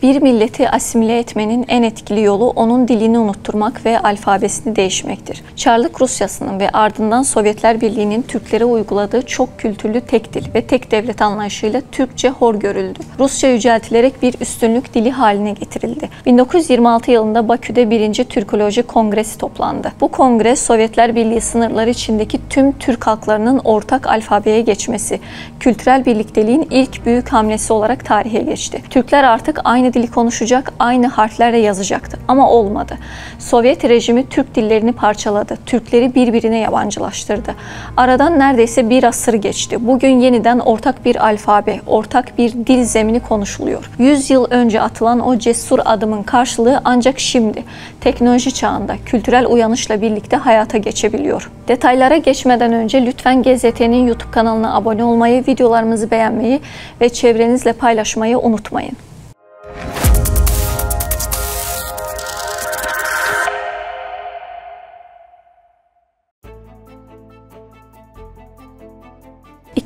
Bir milleti asimile etmenin en etkili yolu onun dilini unutturmak ve alfabesini değişmektir. Çarlık Rusyası'nın ve ardından Sovyetler Birliği'nin Türklere uyguladığı çok kültürlü tek dil ve tek devlet anlayışıyla Türkçe hor görüldü. Rusça yüceltilerek bir üstünlük dili haline getirildi. 1926 yılında Bakü'de 1. Türkoloji Kongresi toplandı. Bu kongre Sovyetler Birliği sınırları içindeki tüm Türk halklarının ortak alfabeye geçmesi, kültürel birlikteliğin ilk büyük hamlesi olarak tarihe geçti. Türkler artık aynı dili konuşacak, aynı harflerle yazacaktı. Ama olmadı. Sovyet rejimi Türk dillerini parçaladı. Türkleri birbirine yabancılaştırdı. Aradan neredeyse bir asır geçti. Bugün yeniden ortak bir alfabe, ortak bir dil zemini konuşuluyor. 100 yıl önce atılan o cesur adımın karşılığı ancak şimdi, teknoloji çağında, kültürel uyanışla birlikte hayata geçebiliyor. Detaylara geçmeden önce lütfen GZT'nin YouTube kanalına abone olmayı, videolarımızı beğenmeyi ve çevrenizle paylaşmayı unutmayın.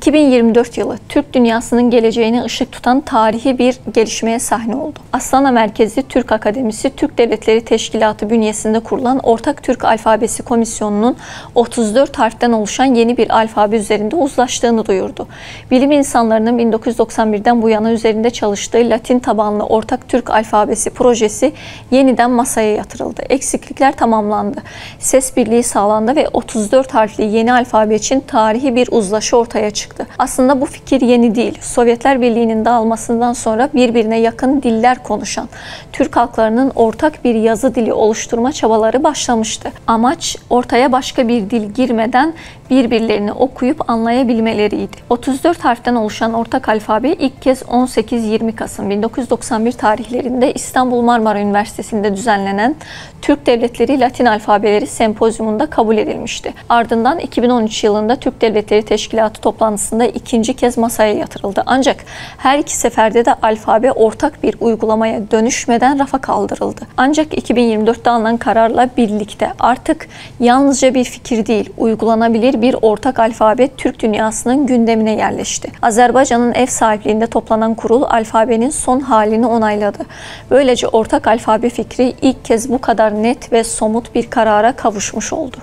2024 yılı Türk dünyasının geleceğine ışık tutan tarihi bir gelişmeye sahne oldu. Astana merkezli Türk Akademisi Türk Devletleri Teşkilatı bünyesinde kurulan Ortak Türk Alfabesi Komisyonu'nun 34 harften oluşan yeni bir alfabe üzerinde uzlaştığını duyurdu. Bilim insanlarının 1991'den bu yana üzerinde çalıştığı Latin tabanlı Ortak Türk Alfabesi projesi yeniden masaya yatırıldı. Eksiklikler tamamlandı. Ses birliği sağlandı ve 34 harfli yeni alfabe için tarihi bir uzlaşı ortaya çıktı. Aslında bu fikir yeni değil. Sovyetler Birliği'nin dağılmasından sonra birbirine yakın diller konuşan Türk halklarının ortak bir yazı dili oluşturma çabaları başlamıştı. Amaç ortaya başka bir dil girmeden birbirlerini okuyup anlayabilmeleriydi. 34 harften oluşan ortak alfabe ilk kez 18-20 Kasım 1991 tarihlerinde İstanbul Marmara Üniversitesi'nde düzenlenen Türk Devletleri Latin Alfabeleri Sempozyumunda kabul edilmişti. Ardından 2013 yılında Türk Devletleri Teşkilatı toplantısında ikinci kez masaya yatırıldı. Ancak her iki seferde de alfabe ortak bir uygulamaya dönüşmeden rafa kaldırıldı. Ancak 2024'te alınan kararla birlikte artık yalnızca bir fikir değil, uygulanabilir bir ortak alfabe Türk dünyasının gündemine yerleşti. Azerbaycan'ın ev sahipliğinde toplanan kurul alfabenin son halini onayladı. Böylece ortak alfabe fikri ilk kez bu kadar net ve somut bir karara kavuşmuş oldu.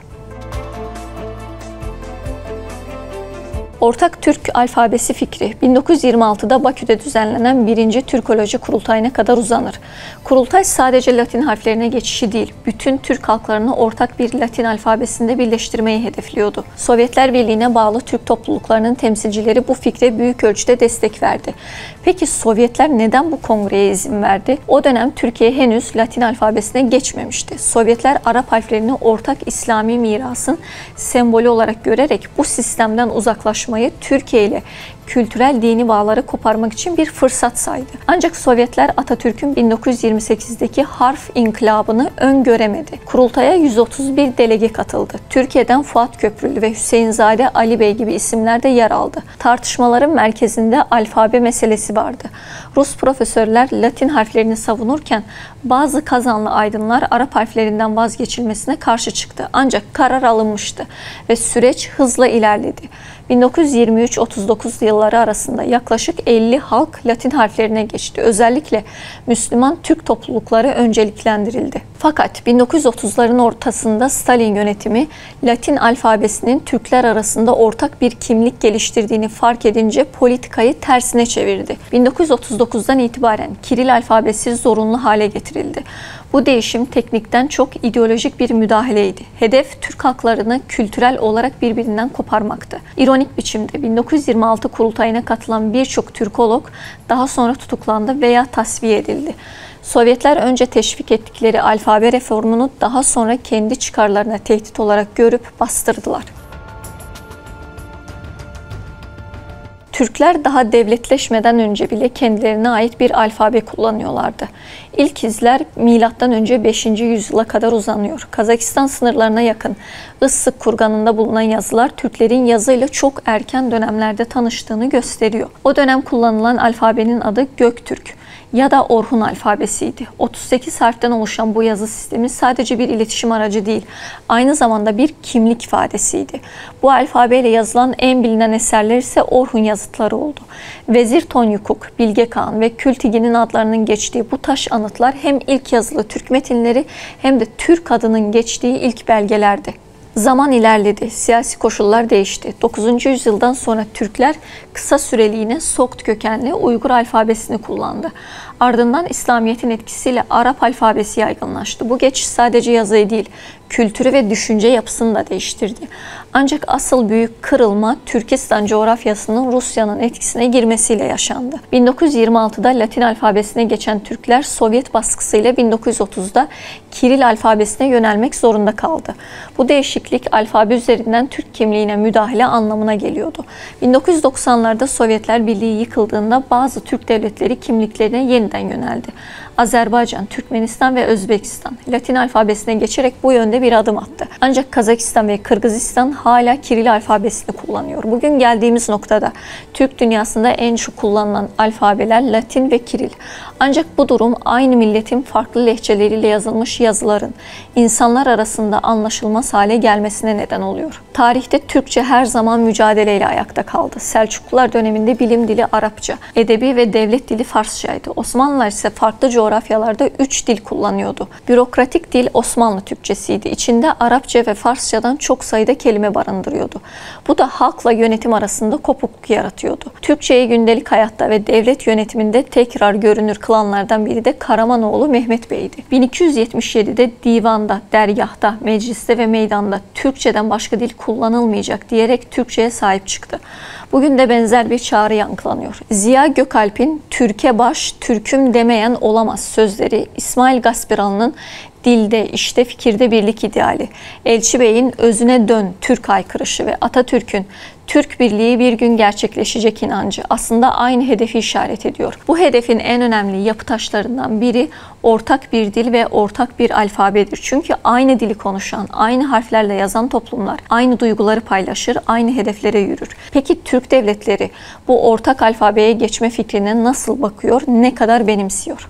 Ortak Türk alfabesi fikri 1926'da Bakü'de düzenlenen 1. Türkoloji Kurultayı'na kadar uzanır. Kurultay sadece Latin harflerine geçişi değil, bütün Türk halklarını ortak bir Latin alfabesinde birleştirmeyi hedefliyordu. Sovyetler Birliği'ne bağlı Türk topluluklarının temsilcileri bu fikre büyük ölçüde destek verdi. Peki Sovyetler neden bu kongreye izin verdi? O dönem Türkiye henüz Latin alfabesine geçmemişti. Sovyetler Arap harflerini ortak İslami mirasın sembolü olarak görerek bu sistemden uzaklaşmayı, Türkiye ile kültürel dini bağları koparmak için bir fırsat saydı. Ancak Sovyetler Atatürk'ün 1928'deki harf inkılabını öngöremedi. Kurultaya 131 delege katıldı. Türkiye'den Fuat Köprülü ve Hüseyinzade Ali Bey gibi isimler de yer aldı. Tartışmaların merkezinde alfabe meselesi vardı. Rus profesörler Latin harflerini savunurken bazı Kazanlı aydınlar Arap harflerinden vazgeçilmesine karşı çıktı. Ancak karar alınmıştı ve süreç hızla ilerledi. 1923-39 yılları arasında yaklaşık 50 halk Latin harflerine geçti. Özellikle Müslüman Türk toplulukları önceliklendirildi. Fakat 1930'ların ortasında Stalin yönetimi Latin alfabesinin Türkler arasında ortak bir kimlik geliştirdiğini fark edince politikayı tersine çevirdi. 1939'dan itibaren Kiril alfabesi zorunlu hale getirildi. Bu değişim teknikten çok ideolojik bir müdahaleydi. Hedef Türk halklarını kültürel olarak birbirinden koparmaktı. İronik biçimde 1926 kurultayına katılan birçok Türkolog daha sonra tutuklandı veya tasfiye edildi. Sovyetler önce teşvik ettikleri alfabe reformunu daha sonra kendi çıkarlarına tehdit olarak görüp bastırdılar. Türkler daha devletleşmeden önce bile kendilerine ait bir alfabe kullanıyorlardı. İlk izler M.Ö. 5. yüzyıla kadar uzanıyor. Kazakistan sınırlarına yakın Issık kurganında bulunan yazılar Türklerin yazıyla çok erken dönemlerde tanıştığını gösteriyor. O dönem kullanılan alfabenin adı Göktürk. ya da Orhun alfabesiydi. 38 harften oluşan bu yazı sistemi sadece bir iletişim aracı değil, aynı zamanda bir kimlik ifadesiydi. Bu alfabeyle yazılan en bilinen eserler ise Orhun yazıtları oldu. Vezir Tonyukuk, Bilge Kağan ve Kültigi'nin adlarının geçtiği bu taş anıtlar hem ilk yazılı Türk metinleri hem de Türk adının geçtiği ilk belgelerdi. Zaman ilerledi, siyasi koşullar değişti. 9. yüzyıldan sonra Türkler kısa süreliğine Sokt kökenli Uygur alfabesini kullandı. Ardından İslamiyet'in etkisiyle Arap alfabesi yaygınlaştı. Bu geçiş sadece yazıyı değil, kültürü ve düşünce yapısını da değiştirdi. Ancak asıl büyük kırılma Türkistan coğrafyasının Rusya'nın etkisine girmesiyle yaşandı. 1926'da Latin alfabesine geçen Türkler Sovyet baskısıyla 1930'da Kiril alfabesine yönelmek zorunda kaldı. Bu değişiklik alfabe üzerinden Türk kimliğine müdahale anlamına geliyordu. 1990'larda Sovyetler Birliği yıkıldığında bazı Türk devletleri kimliklerine yeniden yöneldi. Azerbaycan, Türkmenistan ve Özbekistan Latin alfabesine geçerek bu yönde bir adım attı. Ancak Kazakistan ve Kırgızistan hala Kiril alfabesini kullanıyor. Bugün geldiğimiz noktada Türk dünyasında en çok kullanılan alfabeler Latin ve Kiril. Ancak bu durum aynı milletin farklı lehçeleriyle yazılmış yazıların insanlar arasında anlaşılmaz hale gelmesine neden oluyor. Tarihte Türkçe her zaman mücadeleyle ayakta kaldı. Selçuklular döneminde bilim dili Arapça, edebi ve devlet dili Farsçaydı. Osmanlılar ise farklı coğrafyalarda 3 dil kullanıyordu. Bürokratik dil Osmanlı Türkçesiydi. İçinde Arapça ve Farsçadan çok sayıda kelime barındırıyordu. Bu da halkla yönetim arasında kopukluk yaratıyordu. Türkçeyi gündelik hayatta ve devlet yönetiminde tekrar görünür kılanlardan biri de Karamanoğlu Mehmet Bey'di. 1277'de divanda, dergahta, mecliste ve meydanda Türkçeden başka dil kullanılmayacak diyerek Türkçeye sahip çıktı. Bugün de benzer bir çağrı yankılanıyor. Ziya Gökalp'in "Türke baş, Türk'üm demeyen olamaz" sözleri, İsmail Gasperalı'nın "Dilde, işte fikirde birlik ideali", Elçi Bey'in "Özüne dön, Türk haykırışı" ve Atatürk'ün "Türk birliği bir gün gerçekleşecek" inancı aslında aynı hedefi işaret ediyor. Bu hedefin en önemli yapı taşlarından biri ortak bir dil ve ortak bir alfabedir. Çünkü aynı dili konuşan, aynı harflerle yazan toplumlar aynı duyguları paylaşır, aynı hedeflere yürür. Peki Türk devletleri bu ortak alfabeye geçme fikrine nasıl bakıyor, ne kadar benimsiyor?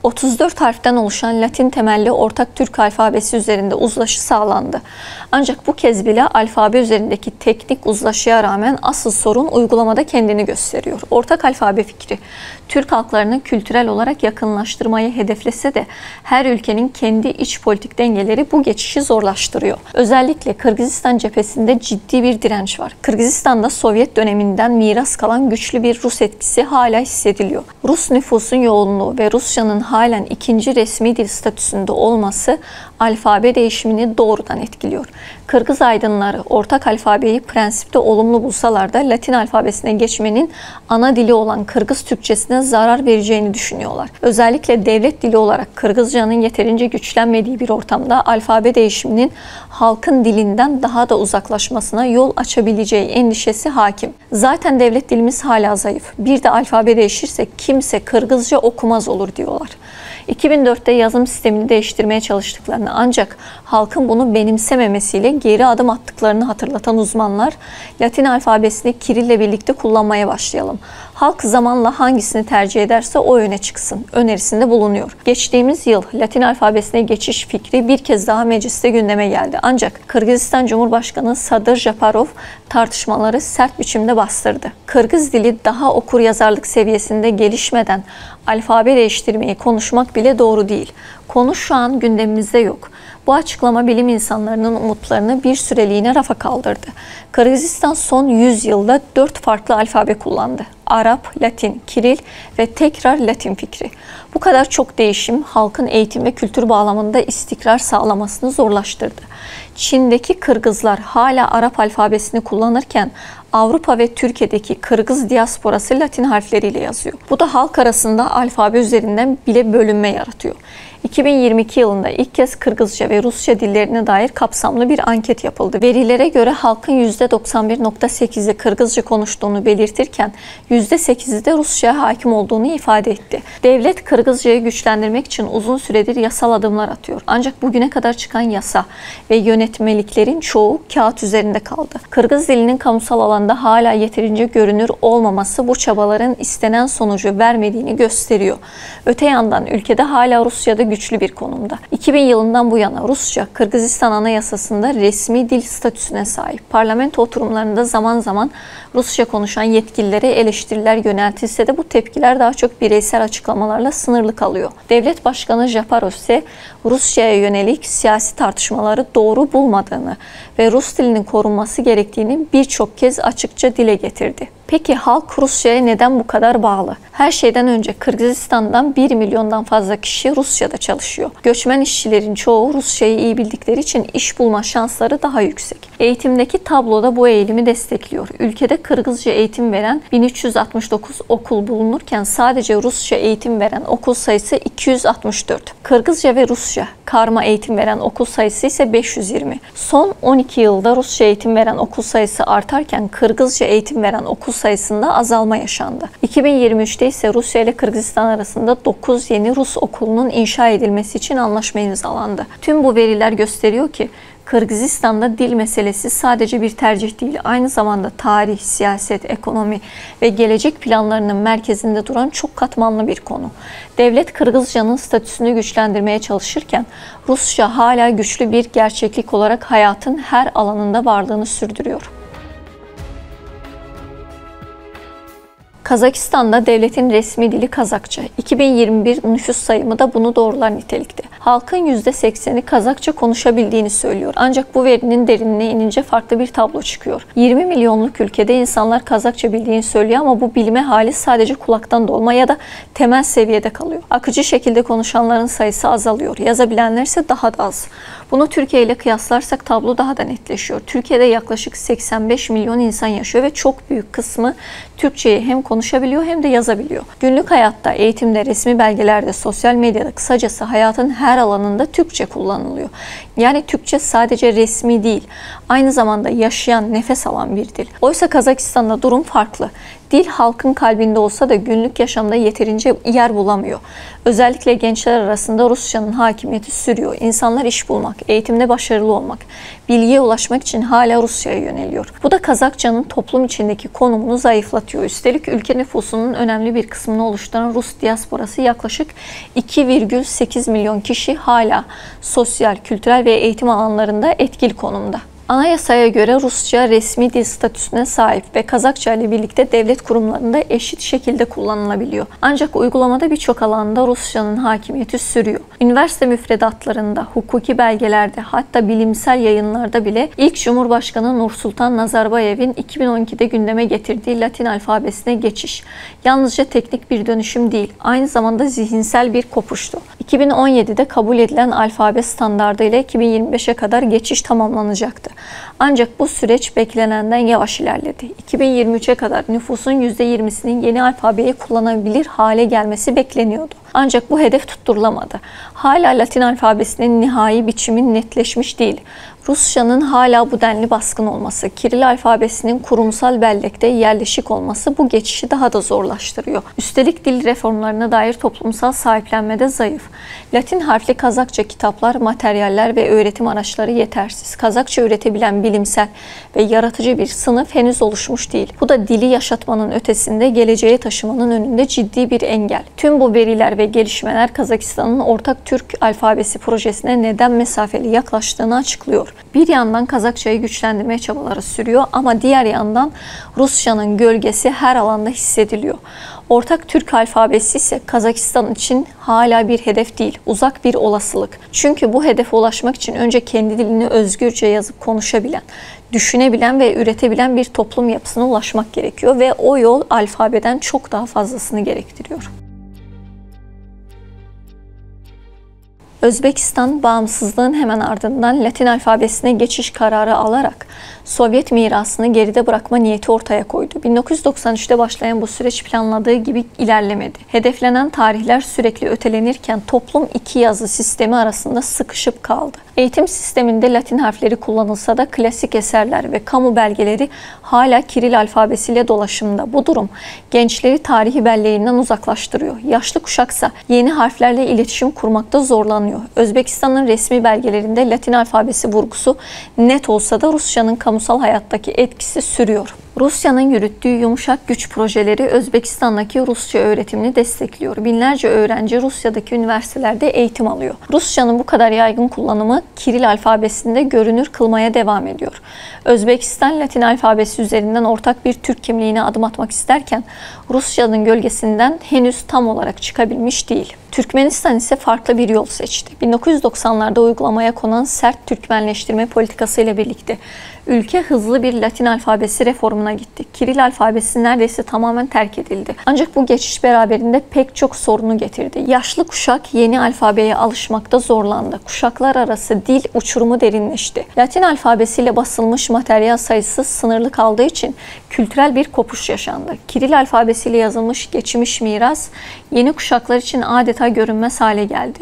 34 harften oluşan Latin temelli ortak Türk alfabesi üzerinde uzlaşı sağlandı. Ancak bu kez bile alfabe üzerindeki teknik uzlaşıya rağmen asıl sorun uygulamada kendini gösteriyor. Ortak alfabe fikri Türk halklarını kültürel olarak yakınlaştırmayı hedeflese de her ülkenin kendi iç politik dengeleri bu geçişi zorlaştırıyor. Özellikle Kırgızistan cephesinde ciddi bir direnç var. Kırgızistan'da Sovyet döneminden miras kalan güçlü bir Rus etkisi hala hissediliyor. Rus nüfusun yoğunluğu ve Rusçanın halen ikinci resmi dil statüsünde olması alfabe değişimini doğrudan etkiliyor. Kırgız aydınları ortak alfabeyi prensipte olumlu bulsalar da Latin alfabesine geçmenin ana dili olan Kırgız Türkçesine zarar vereceğini düşünüyorlar. Özellikle devlet dili olarak Kırgızcanın yeterince güçlenmediği bir ortamda alfabe değişiminin halkın dilinden daha da uzaklaşmasına yol açabileceği endişesi hakim. Zaten devlet dilimiz hala zayıf. Bir de alfabe değişirse kimse Kırgızca okumaz olur diyorlar. 2004'te yazım sistemini değiştirmeye çalıştıklarını ancak halkın bunu benimsememesiyle geri adım attıklarını hatırlatan uzmanlar Latin alfabesini Kirille birlikte kullanmaya başlayalım. Halk zamanla hangisini tercih ederse o öne çıksın önerisinde bulunuyor. Geçtiğimiz yıl Latin alfabesine geçiş fikri bir kez daha mecliste gündeme geldi. Ancak Kırgızistan Cumhurbaşkanı Sadır Japarov tartışmaları sert biçimde bastırdı. Kırgız dili daha okur yazarlık seviyesinde gelişmeden alfabe değiştirmeyi konuşmak bile doğru değil. Konu şu an gündemimizde yok. Bu açıklama bilim insanlarının umutlarını bir süreliğine rafa kaldırdı. Kırgızistan son 100 yılda 4 farklı alfabe kullandı. Arap, Latin, Kiril ve tekrar Latin fikri. Bu kadar çok değişim halkın eğitim ve kültür bağlamında istikrar sağlamasını zorlaştırdı. Çin'deki Kırgızlar hala Arap alfabesini kullanırken Avrupa ve Türkiye'deki Kırgız diasporası Latin harfleriyle yazıyor. Bu da halk arasında alfabe üzerinden bile bölünme yaratıyor. 2022 yılında ilk kez Kırgızca ve Rusça dillerine dair kapsamlı bir anket yapıldı. Verilere göre halkın %91.8'i Kırgızca konuştuğunu belirtirken %8'i de Rusça'ya hakim olduğunu ifade etti. Devlet Kırgızcayı güçlendirmek için uzun süredir yasal adımlar atıyor. Ancak bugüne kadar çıkan yasa ve yönetmeliklerin çoğu kağıt üzerinde kaldı. Kırgız dilinin kamusal alanda planda hala yeterince görünür olmaması bu çabaların istenen sonucu vermediğini gösteriyor. Öte yandan ülkede hala Rusya'da güçlü bir konumda. 2000 yılından bu yana Rusça, Kırgızistan Anayasası'nda resmi dil statüsüne sahip. Parlamento oturumlarında zaman zaman Rusça konuşan yetkililere eleştiriler yöneltilse de bu tepkiler daha çok bireysel açıklamalarla sınırlı kalıyor. Devlet Başkanı Japarov ise Rusya'ya yönelik siyasi tartışmaları doğru bulmadığını ve Rus dilinin korunması gerektiğini birçok kez açıkça dile getirdi. Peki halk Rusya'ya neden bu kadar bağlı? Her şeyden önce Kırgızistan'dan 1 milyondan fazla kişi Rusya'da çalışıyor. Göçmen işçilerin çoğu Rusçayı iyi bildikleri için iş bulma şansları daha yüksek. Eğitimdeki tablo da bu eğilimi destekliyor. Ülkede Kırgızca eğitim veren 1369 okul bulunurken sadece Rusça eğitim veren okul sayısı 264. Kırgızca ve Rusça karma eğitim veren okul sayısı ise 520. Son 12 yılda Rusça eğitim veren okul sayısı artarken Kırgızca eğitim veren okul sayısında azalma yaşandı. 2023'te ise Rusya ile Kırgızistan arasında 9 yeni Rus okulunun inşa edilmesi için anlaşma imzalandı. Tüm bu veriler gösteriyor ki Kırgızistan'da dil meselesi sadece bir tercih değil, aynı zamanda tarih, siyaset, ekonomi ve gelecek planlarının merkezinde duran çok katmanlı bir konu. Devlet Kırgızca'nın statüsünü güçlendirmeye çalışırken Rusça hala güçlü bir gerçeklik olarak hayatın her alanında varlığını sürdürüyor. Kazakistan'da devletin resmi dili Kazakça. 2021 nüfus sayımı da bunu doğrular nitelikte. Halkın %80'i Kazakça konuşabildiğini söylüyor. Ancak bu verinin derinine inince farklı bir tablo çıkıyor. 20 milyonluk ülkede insanlar Kazakça bildiğini söylüyor ama bu bilme hali sadece kulaktan dolma ya da temel seviyede kalıyor. Akıcı şekilde konuşanların sayısı azalıyor. Yazabilenler ise daha da az. Bunu Türkiye ile kıyaslarsak tablo daha da netleşiyor. Türkiye'de yaklaşık 85 milyon insan yaşıyor ve çok büyük kısmı Türkçeyi hem konuşabiliyor hem de yazabiliyor. Günlük hayatta, eğitimde, resmi belgelerde, sosyal medyada, kısacası hayatın her alanında Türkçe kullanılıyor. Yani Türkçe sadece resmi değil, aynı zamanda yaşayan, nefes alan bir dil. Oysa Kazakistan'da durum farklı. Dil halkın kalbinde olsa da günlük yaşamda yeterince yer bulamıyor. Özellikle gençler arasında Rusçanın hakimiyeti sürüyor. İnsanlar iş bulmak, eğitimde başarılı olmak, bilgiye ulaşmak için hala Rusya'ya yöneliyor. Bu da Kazakçanın toplum içindeki konumunu zayıflatıyor. Üstelik ülke nüfusunun önemli bir kısmını oluşturan Rus diasporası yaklaşık 2,8 milyon kişi hala sosyal, kültürel ve eğitim alanlarında etkili konumda. Anayasaya göre Rusça resmi dil statüsüne sahip ve Kazakça ile birlikte devlet kurumlarında eşit şekilde kullanılabiliyor. Ancak uygulamada birçok alanda Rusçanın hakimiyeti sürüyor. Üniversite müfredatlarında, hukuki belgelerde, hatta bilimsel yayınlarda bile ilk Cumhurbaşkanı Nursultan Nazarbayev'in 2012'de gündeme getirdiği Latin alfabesine geçiş yalnızca teknik bir dönüşüm değil, aynı zamanda zihinsel bir kopuştu. 2017'de kabul edilen alfabe standardı ile 2025'e kadar geçiş tamamlanacaktı. Ancak bu süreç beklenenden yavaş ilerledi. 2023'e kadar nüfusun %20'sinin yeni alfabeyi kullanabilir hale gelmesi bekleniyordu. Ancak bu hedef tutturulamadı. Hala Latin alfabesinin nihai biçimi netleşmiş değil. Rusçanın hala bu denli baskın olması, Kiril alfabesinin kurumsal bellekte yerleşik olması bu geçişi daha da zorlaştırıyor. Üstelik dil reformlarına dair toplumsal sahiplenme de zayıf. Latin harfli Kazakça kitaplar, materyaller ve öğretim araçları yetersiz. Kazakça üretebilen bilimsel ve yaratıcı bir sınıf henüz oluşmuş değil. Bu da dili yaşatmanın ötesinde geleceğe taşımanın önünde ciddi bir engel. Tüm bu veriler ve gelişmeler Kazakistan'ın ortak Türk alfabesi projesine neden mesafeli yaklaştığını açıklıyor. Bir yandan Kazakçayı güçlendirmeye çabaları sürüyor ama diğer yandan Rusçanın gölgesi her alanda hissediliyor. Ortak Türk alfabesi ise Kazakistan için hala bir hedef değil, uzak bir olasılık. Çünkü bu hedefe ulaşmak için önce kendi dilini özgürce yazıp konuşabilen, düşünebilen ve üretebilen bir toplum yapısına ulaşmak gerekiyor ve o yol alfabeden çok daha fazlasını gerektiriyor. Özbekistan bağımsızlığın hemen ardından Latin alfabesine geçiş kararı alarak Sovyet mirasını geride bırakma niyeti ortaya koydu. 1993'te başlayan bu süreç planladığı gibi ilerlemedi. Hedeflenen tarihler sürekli ötelenirken toplum iki yazı sistemi arasında sıkışıp kaldı. Eğitim sisteminde Latin harfleri kullanılsa da klasik eserler ve kamu belgeleri hala Kiril alfabesiyle dolaşımda. Bu durum gençleri tarihi belleğinden uzaklaştırıyor. Yaşlı kuşaksa yeni harflerle iletişim kurmakta zorlanıyor. Özbekistan'ın resmi belgelerinde Latin alfabesi vurgusu net olsa da Rusçanın kamusal hayattaki etkisi sürüyor. Rusya'nın yürüttüğü yumuşak güç projeleri Özbekistan'daki Rusça öğretimini destekliyor. Binlerce öğrenci Rusya'daki üniversitelerde eğitim alıyor. Rusçanın bu kadar yaygın kullanımı Kiril alfabesinde görünür kılmaya devam ediyor. Özbekistan Latin alfabesi üzerinden ortak bir Türk kimliğine adım atmak isterken Rusçanın gölgesinden henüz tam olarak çıkabilmiş değil. Türkmenistan ise farklı bir yol seçti. 1990'larda uygulamaya konan sert Türkmenleştirme politikası ile birlikte ülke hızlı bir Latin alfabesi reformuna gitti. Kiril alfabesi neredeyse tamamen terk edildi. Ancak bu geçiş beraberinde pek çok sorunu getirdi. Yaşlı kuşak yeni alfabeye alışmakta zorlandı. Kuşaklar arası dil uçurumu derinleşti. Latin alfabesiyle basılmış materyal sayısı sınırlı kaldığı için kültürel bir kopuş yaşandı. Kiril alfabesiyle yazılmış geçmiş miras yeni kuşaklar için adeta görünmez hale geldi.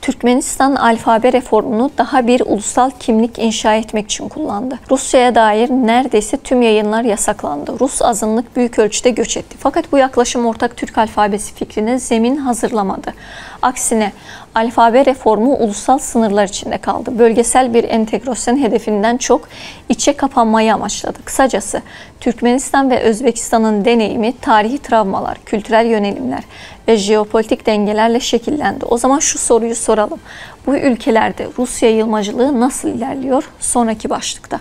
Türkmenistan alfabe reformunu daha bir ulusal kimlik inşa etmek için kullandı. Rusya'ya dair neredeyse tüm yayınlar yasaklandı. Rus azınlık büyük ölçüde göç etti. Fakat bu yaklaşım ortak Türk alfabesi fikrine zemin hazırlamadı. Aksine alfabe reformu ulusal sınırlar içinde kaldı. Bölgesel bir entegrasyon hedefinden çok içe kapanmayı amaçladı. Kısacası Türkmenistan ve Özbekistan'ın deneyimi tarihi travmalar, kültürel yönelimler ve jeopolitik dengelerle şekillendi. O zaman şu soruyu soralım. Bu ülkelerde Rusya yığılmacılığı nasıl ilerliyor? Sonraki başlıkta.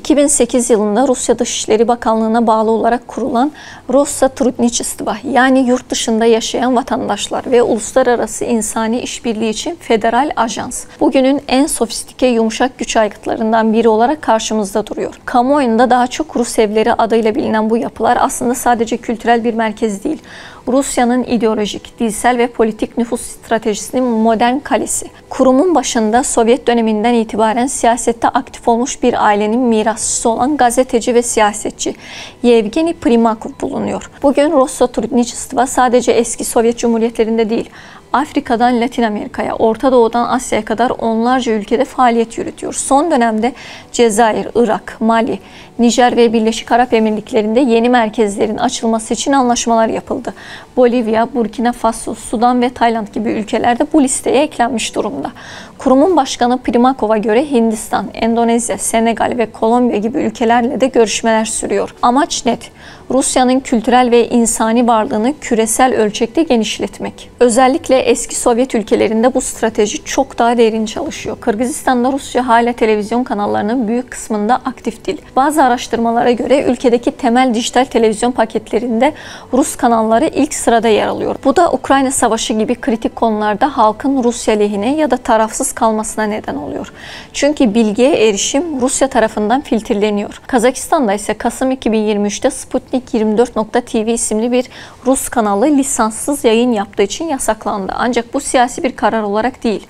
2008 yılında Rusya Dışişleri Bakanlığı'na bağlı olarak kurulan Rossottrudnichestvo yani yurt dışında yaşayan vatandaşlar ve uluslararası insani işbirliği için federal ajans. Bugünün en sofistike yumuşak güç aygıtlarından biri olarak karşımızda duruyor. Kamuoyunda daha çok Rus evleri adıyla bilinen bu yapılar aslında sadece kültürel bir merkez değil. Rusya'nın ideolojik, dilsel ve politik nüfus stratejisinin modern kalesi. Kurumun başında Sovyet döneminden itibaren siyasette aktif olmuş bir ailenin mirasçısı olan gazeteci ve siyasetçi Yevgeni Primakov bulunuyor. Bugün Rossottrudnichestvo sadece eski Sovyet Cumhuriyetlerinde değil, Afrika'dan Latin Amerika'ya, Orta Doğu'dan Asya'ya kadar onlarca ülkede faaliyet yürütüyor. Son dönemde Cezayir, Irak, Mali, Nijer ve Birleşik Arap Emirlikleri'nde yeni merkezlerin açılması için anlaşmalar yapıldı. Bolivya, Burkina Faso, Sudan ve Tayland gibi ülkeler de bu listeye eklenmiş durumda. Kurumun başkanı Primakov'a göre Hindistan, Endonezya, Senegal ve Kolombiya gibi ülkelerle de görüşmeler sürüyor. Amaç net. Rusya'nın kültürel ve insani varlığını küresel ölçekte genişletmek. Özellikle eski Sovyet ülkelerinde bu strateji çok daha derin çalışıyor. Kırgızistan'da Rusya hala televizyon kanallarının büyük kısmında aktif değil. Bazı araştırmalara göre ülkedeki temel dijital televizyon paketlerinde Rus kanalları ilk sırada yer alıyor. Bu da Ukrayna Savaşı gibi kritik konularda halkın Rusya lehine ya da tarafsız kalmasına neden oluyor. Çünkü bilgiye erişim Rusya tarafından filtreleniyor. Kazakistan'da ise Kasım 2023'te Sputnik24.tv isimli bir Rus kanalı lisanssız yayın yaptığı için yasaklandı. Ancak bu siyasi bir karar olarak değil,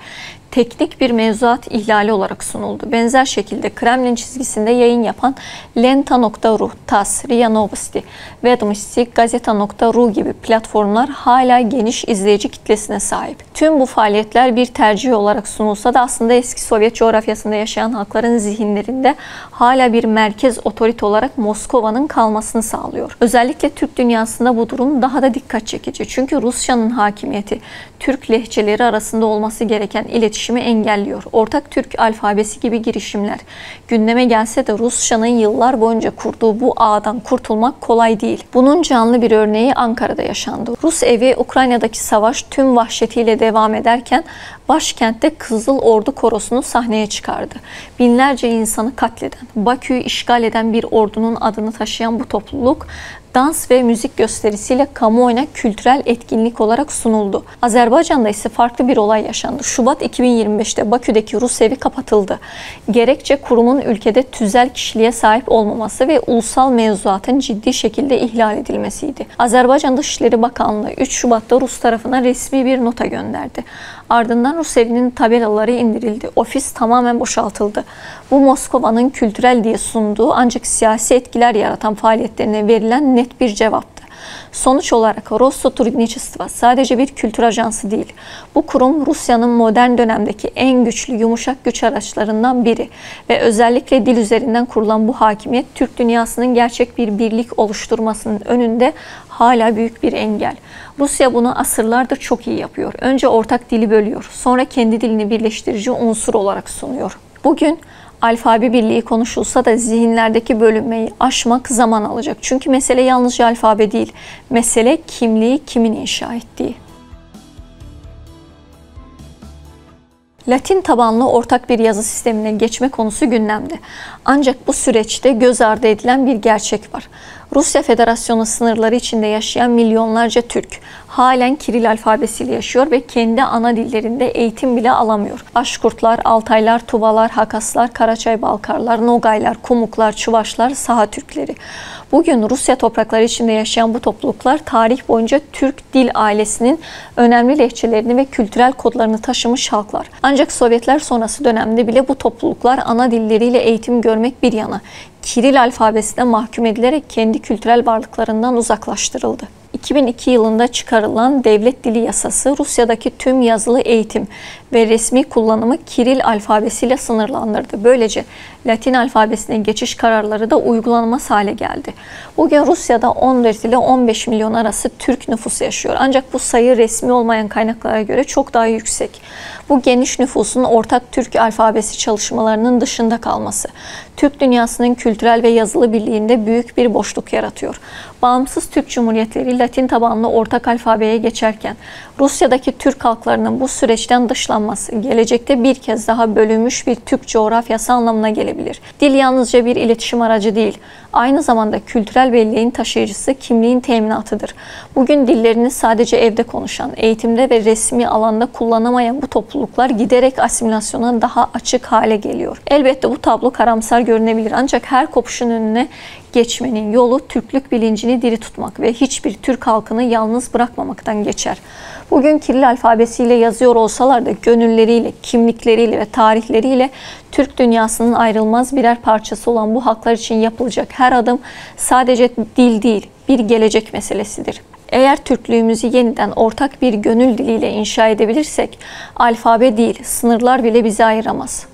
teknik bir mevzuat ihlali olarak sunuldu. Benzer şekilde Kremlin çizgisinde yayın yapan Lenta.ru, TASS, RIA Novosti, Vedomosti, Gazeta.ru gibi platformlar hala geniş izleyici kitlesine sahip. Tüm bu faaliyetler bir tercih olarak sunulsa da aslında eski Sovyet coğrafyasında yaşayan halkların zihinlerinde hala bir merkez otorite olarak Moskova'nın kalmasını sağlıyor. Özellikle Türk dünyasında bu durum daha da dikkat çekici. Çünkü Rusya'nın hakimiyeti Türk lehçeleri arasında olması gereken iletişimi engelliyor. Ortak Türk alfabesi gibi girişimler gündeme gelse de Rusya'nın yıllar boyunca kurduğu bu ağdan kurtulmak kolay değil. Bunun canlı bir örneği Ankara'da yaşandı. Rus evi Ukrayna'daki savaş tüm vahşetiyle devam ederken başkentte Kızıl Ordu Korosu'nu sahneye çıkardı. Binlerce insanı katleden, Bakü'yü işgal eden bir ordunun adını taşıyan bu topluluk dans ve müzik gösterisiyle kamuoyuna kültürel etkinlik olarak sunuldu. Azerbaycan'da ise farklı bir olay yaşandı. Şubat 2025'te Bakü'deki Rus evi kapatıldı. Gerekçe kurumun ülkede tüzel kişiliğe sahip olmaması ve ulusal mevzuatın ciddi şekilde ihlal edilmesiydi. Azerbaycan Dışişleri Bakanlığı 3 Şubat'ta Rus tarafına resmi bir nota gönderdi. Ardından Rus evinin tabelaları indirildi. Ofis tamamen boşaltıldı. Bu Moskova'nın kültürel diye sunduğu ancak siyasi etkiler yaratan faaliyetlerine verilen net bir cevaptı. Sonuç olarak Rossottrudnichestvo sadece bir kültür ajansı değil. Bu kurum Rusya'nın modern dönemdeki en güçlü yumuşak güç araçlarından biri ve özellikle dil üzerinden kurulan bu hakimiyet Türk dünyasının gerçek bir birlik oluşturmasının önünde hala büyük bir engel. Rusya bunu asırlardır çok iyi yapıyor. Önce ortak dili bölüyor, sonra kendi dilini birleştirici unsur olarak sunuyor. Bugün Alfabe birliği konuşulsa da zihinlerdeki bölünmeyi aşmak zaman alacak. Çünkü mesele yalnızca alfabe değil, mesele kimliği kimin inşa ettiği. Latin tabanlı ortak bir yazı sistemine geçme konusu gündemde. Ancak bu süreçte göz ardı edilen bir gerçek var. Rusya Federasyonu sınırları içinde yaşayan milyonlarca Türk halen Kiril alfabesiyle yaşıyor ve kendi ana dillerinde eğitim bile alamıyor. Başkurtlar, Altaylar, Tuvalar, Hakaslar, Karaçay-Balkarlar, Nogaylar, Kumuklar, Çuvaşlar, Saha Türkleri. Bugün Rusya toprakları içinde yaşayan bu topluluklar tarih boyunca Türk dil ailesinin önemli lehçelerini ve kültürel kodlarını taşımış halklar. Ancak Sovyetler sonrası dönemde bile bu topluluklar ana dilleriyle eğitim görmek bir yana Kiril alfabesine mahkum edilerek kendi kültürel varlıklarından uzaklaştırıldı. 2002 yılında çıkarılan Devlet Dili Yasası Rusya'daki tüm yazılı eğitim ve resmi kullanımı Kiril alfabesiyle sınırlandırdı. Böylece Latin alfabesine geçiş kararları da uygulanmaz hale geldi. Bugün Rusya'da 14 ile 15 milyon arası Türk nüfusu yaşıyor. Ancak bu sayı resmi olmayan kaynaklara göre çok daha yüksek. Bu geniş nüfusun ortak Türk alfabesi çalışmalarının dışında kalması, Türk dünyasının kültürel ve yazılı birliğinde büyük bir boşluk yaratıyor. Bağımsız Türk Cumhuriyetleri Latin tabanlı ortak alfabeye geçerken Rusya'daki Türk halklarının bu süreçten dışlanması gelecekte bir kez daha bölünmüş bir Türk coğrafyası anlamına gelebilir. Dil yalnızca bir iletişim aracı değil, aynı zamanda kültürel belleğin taşıyıcısı, kimliğin teminatıdır. Bugün dillerini sadece evde konuşan, eğitimde ve resmi alanda kullanamayan bu topluluklar giderek asimilasyona daha açık hale geliyor. Elbette bu tablo karamsar görünebilir ancak her kopuşun önüne geçmenin yolu Türklük bilincini diri tutmak ve hiçbir Türk halkını yalnız bırakmamaktan geçer. Bugün Kiril alfabesiyle yazıyor olsalar da gönülleriyle, kimlikleriyle ve tarihleriyle Türk dünyasının ayrılmaz birer parçası olan bu halklar için yapılacak her adım sadece dil değil, bir gelecek meselesidir. Eğer Türklüğümüzü yeniden ortak bir gönül diliyle inşa edebilirsek, alfabe değil, sınırlar bile bizi ayıramaz.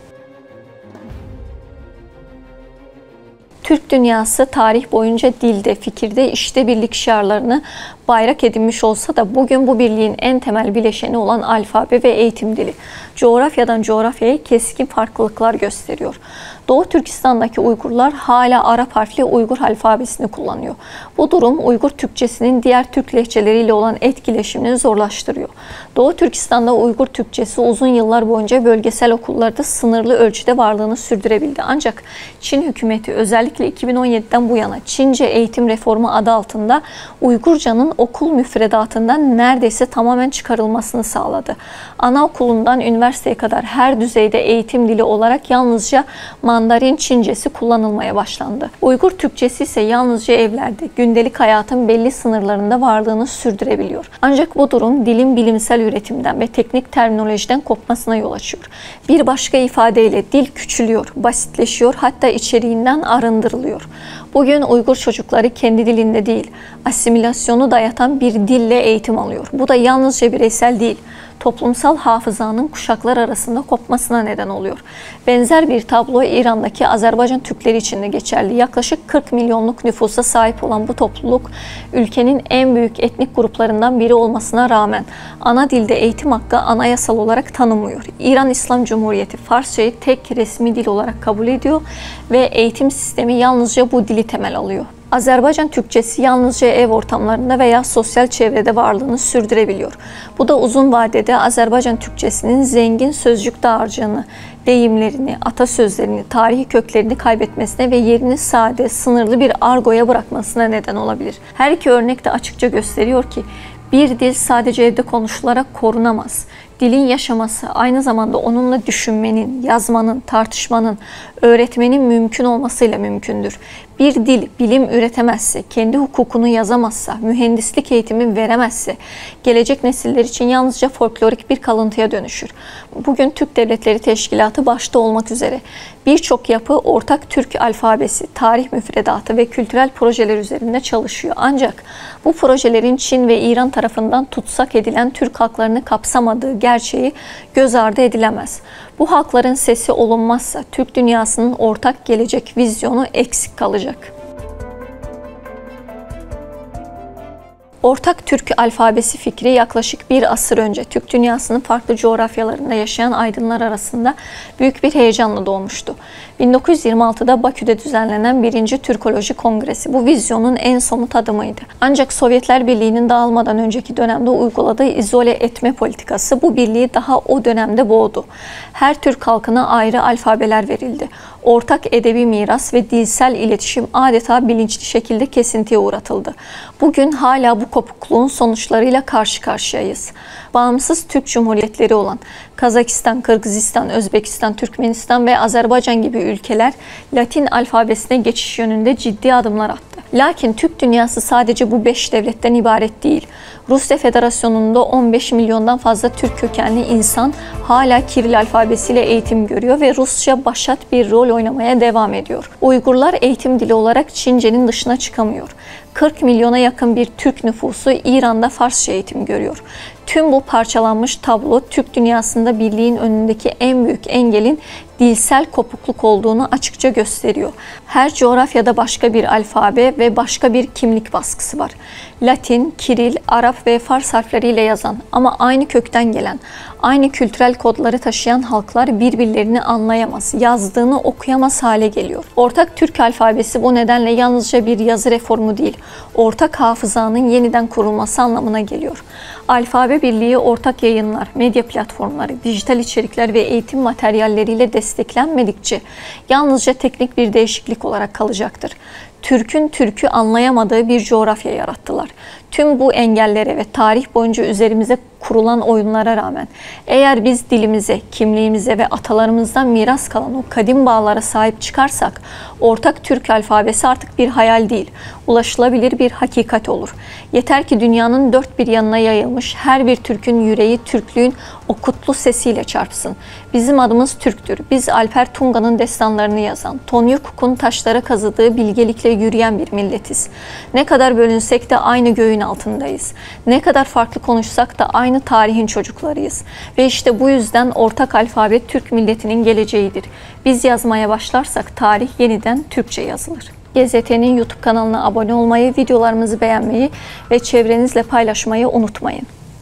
Türk dünyası tarih boyunca dilde, fikirde, işte birlik şiarlarını bayrak edinmiş olsa da bugün bu birliğin en temel bileşeni olan alfabe ve eğitim dili coğrafyadan coğrafyaya keskin farklılıklar gösteriyor. Doğu Türkistan'daki Uygurlar hala Arap harfli Uygur alfabesini kullanıyor. Bu durum Uygur Türkçesinin diğer Türk lehçeleriyle olan etkileşimini zorlaştırıyor. Doğu Türkistan'da Uygur Türkçesi uzun yıllar boyunca bölgesel okullarda sınırlı ölçüde varlığını sürdürebildi. Ancak Çin hükümeti özellikle 2017'den bu yana Çince eğitim reformu adı altında Uygurcanın okul müfredatından neredeyse tamamen çıkarılmasını sağladı. Anaokulundan üniversiteye kadar her düzeyde eğitim dili olarak yalnızca Mandarin Çincesi kullanılmaya başlandı. Uygur Türkçesi ise yalnızca evlerde, gündelik hayatın belli sınırlarında varlığını sürdürebiliyor. Ancak bu durum dilin bilimsel üretimden ve teknik terminolojiden kopmasına yol açıyor. Bir başka ifadeyle dil küçülüyor, basitleşiyor, hatta içeriğinden arındırılıyor. Bugün Uygur çocukları kendi dilinde değil, asimilasyonu dayatan bir dille eğitim alıyor. Bu da yalnızca bireysel değil, toplumsal hafızanın kuşaklar arasında kopmasına neden oluyor. Benzer bir tablo İran'daki Azerbaycan Türkleri için de geçerli. Yaklaşık 40 milyonluk nüfusa sahip olan bu topluluk, ülkenin en büyük etnik gruplarından biri olmasına rağmen ana dilde eğitim hakkı anayasal olarak tanımıyor. İran İslam Cumhuriyeti Farsçayı tek resmi dil olarak kabul ediyor ve eğitim sistemi yalnızca bu dili temel alıyor. Azerbaycan Türkçesi yalnızca ev ortamlarında veya sosyal çevrede varlığını sürdürebiliyor. Bu da uzun vadede Azerbaycan Türkçesinin zengin sözcük dağarcığını, deyimlerini, atasözlerini, tarihi köklerini kaybetmesine ve yerini sade, sınırlı bir argoya bırakmasına neden olabilir. Her iki örnek de açıkça gösteriyor ki bir dil sadece evde konuşularak korunamaz. Dilin yaşaması aynı zamanda onunla düşünmenin, yazmanın, tartışmanın, öğretmenin mümkün olmasıyla mümkündür. Bir dil bilim üretemezse, kendi hukukunu yazamazsa, mühendislik eğitimi veremezse, gelecek nesiller için yalnızca folklorik bir kalıntıya dönüşür. Bugün Türk Devletleri Teşkilatı başta olmak üzere birçok yapı ortak Türk alfabesi, tarih müfredatı ve kültürel projeler üzerinde çalışıyor. Ancak bu projelerin Çin ve İran tarafından tutsak edilen Türk halklarını kapsamadığı gerçeği göz ardı edilemez. Bu halkların sesi olunmazsa Türk dünyasının ortak gelecek vizyonu eksik kalacak. Ortak Türk alfabesi fikri yaklaşık bir asır önce Türk dünyasının farklı coğrafyalarında yaşayan aydınlar arasında büyük bir heyecanla doğmuştu. 1926'da Bakü'de düzenlenen 1. Türkoloji Kongresi bu vizyonun en somut adımıydı. Ancak Sovyetler Birliği'nin dağılmadan önceki dönemde uyguladığı izole etme politikası bu birliği daha o dönemde boğdu. Her Türk halkına ayrı alfabeler verildi. Ortak edebi miras ve dilsel iletişim adeta bilinçli şekilde kesintiye uğratıldı. Bugün hala bu kopukluğun sonuçlarıyla karşı karşıyayız. Bağımsız Türk Cumhuriyetleri olan Kazakistan, Kırgızistan, Özbekistan, Türkmenistan ve Azerbaycan gibi ülkeler Latin alfabesine geçiş yönünde ciddi adımlar attı. Lakin Türk dünyası sadece bu 5 devletten ibaret değil. Rusya Federasyonu'nda 15 milyondan fazla Türk kökenli insan hala Kiril alfabesiyle eğitim görüyor ve Rusça başat bir rol oynamaya devam ediyor. Uygurlar eğitim dili olarak Çince'nin dışına çıkamıyor. 40 milyona yakın bir Türk nüfusu İran'da Farsça eğitim görüyor. Tüm bu parçalanmış tablo Türk dünyasında birliğin önündeki en büyük engelin dilsel kopukluk olduğunu açıkça gösteriyor. Her coğrafyada başka bir alfabe ve başka bir kimlik baskısı var. Latin, Kiril, Arap ve Fars harfleriyle yazan ama aynı kökten gelen, aynı kültürel kodları taşıyan halklar birbirlerini anlayamaz, yazdığını okuyamaz hale geliyor. Ortak Türk alfabesi bu nedenle yalnızca bir yazı reformu değil, ortak hafızanın yeniden kurulması anlamına geliyor. Alfabe birliği ortak yayınlar, medya platformları, dijital içerikler ve eğitim materyalleriyle desteklenmedikçe yalnızca teknik bir değişiklik olarak kalacaktır. Türk'ün Türk'ü anlayamadığı bir coğrafya yarattılar. Tüm bu engellere ve tarih boyunca üzerimize kurulan oyunlara rağmen eğer biz dilimize, kimliğimize ve atalarımızdan miras kalan o kadim bağlara sahip çıkarsak ortak Türk alfabesi artık bir hayal değil, ulaşılabilir bir hakikat olur. Yeter ki dünyanın dört bir yanına yayılmış her bir Türk'ün yüreği Türklüğün o kutlu sesiyle çarpsın. Bizim adımız Türk'tür. Biz Alper Tunga'nın destanlarını yazan, Tonyukuk'un taşlara kazıdığı bilgelikle yürüyen bir milletiz. Ne kadar bölünsek de aynı göğün altındayız. Ne kadar farklı konuşsak da aynı tarihin çocuklarıyız. Ve işte bu yüzden ortak alfabe Türk milletinin geleceğidir. Biz yazmaya başlarsak tarih yeniden Türkçe yazılır. GZT'nin YouTube kanalına abone olmayı, videolarımızı beğenmeyi ve çevrenizle paylaşmayı unutmayın.